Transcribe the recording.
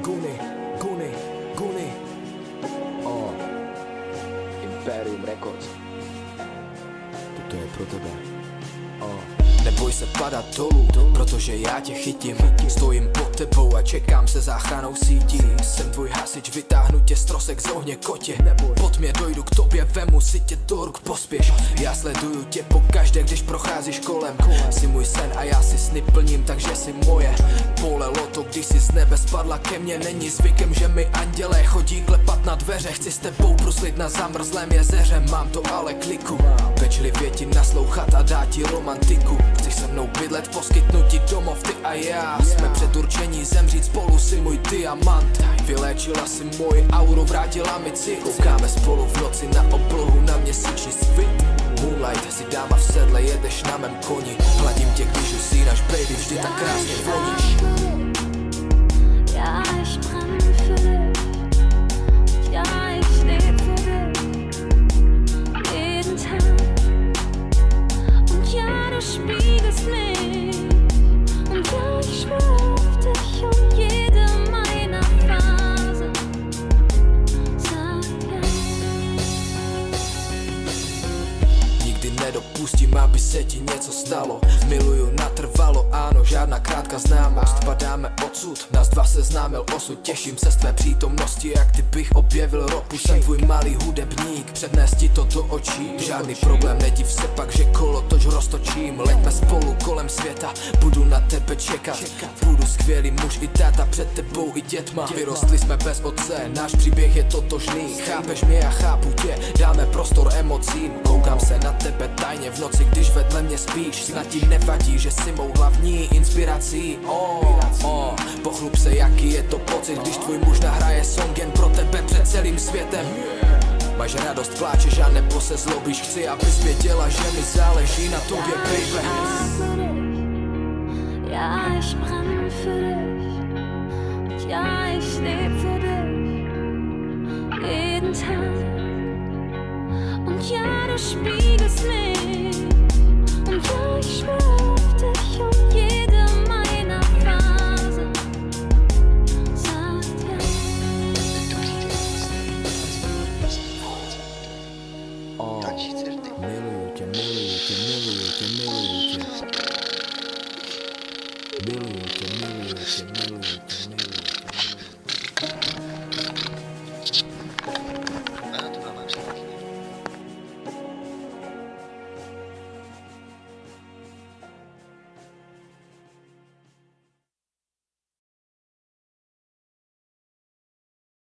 Guny. Imperium Records. Toto je pro tebe. Neboj se padat dolů, protože já tě chytím. Stojím pod tebou a čekám se záchranou sítí. Jsem tvůj hasič, vytáhnu tě z trosek z ohně kotě. Pod mě dojdu k tobě, vemu si tě do ruk, pospěš. Já sleduju tě pokaždé, když procházíš kolem. Jsi můj sen a já si sny plním, takže jsi moje. Polelo to, když jsi z nebe spadla ke mně. Není zvykem, že mi andělé chodí klepat na dveře. Chci s tebou bruslit na zamrzlém jezeře. Mám to ale kliku, pečlivě ti naslouchat a dát ti romantiku. Chceš se mnou bydlet, poskytnout ti domov, ty a já. Jsme předurčení zemřít spolu, si můj diamant. Vyléčila si moji auru, vrátila mi cit. Koukáme spolu v noci na oblohu, na měsíční svit. Moonlight, si dáma v sedle, jedeš na mém koni. Hladím tě, když usínáš, baby, vždy tak krásně voníš. Ja, ich brenne für dich. Ja, ich lebe für dich. Jeden Tag. Und ja, du spiegelst mich. Und ja, ich schwör auf dich und jede meiner Phasen. Sag ja. Nikdy nedopustím, aby se ti něco stalo. Miluju natrvalo, ano, žádná krátká známost. Padáme odsud, nás dva seznámil osud. Těším se z tvé přítomnosti, jak kdybych objevil ropu. Jsem tvůj malý hudebník, přednést ti to do očí. Žádný problém, nediv se pak, že kolotoč roztočím. Leďme spolu kolem světa, budu na tebe čekat. Budu skvělý muž i táta, před tebou i dětma. Vyrostli jsme bez otce, náš příběh je totožný. Chápeš mě, já chápu tě, dáme prostor emocím. Koukám se na tebe tajně v noci, když vedle mě spíš. Snad ti nevadí, že jsi mou hlavní inspirací. Pochlup se, jaký je to pocit, když tvůj muž nahraje song jen pro tebe před celým světem. Máš radost, pláčeš a nebo se zlobíš. Chci, abys věděla, že mi záleží na tobě, baby. Ja, ich brenne für dich. Ja, ich lebe für dich. Jeden Tag. Und ja, du spiegelst mich. Und ja, ich schwör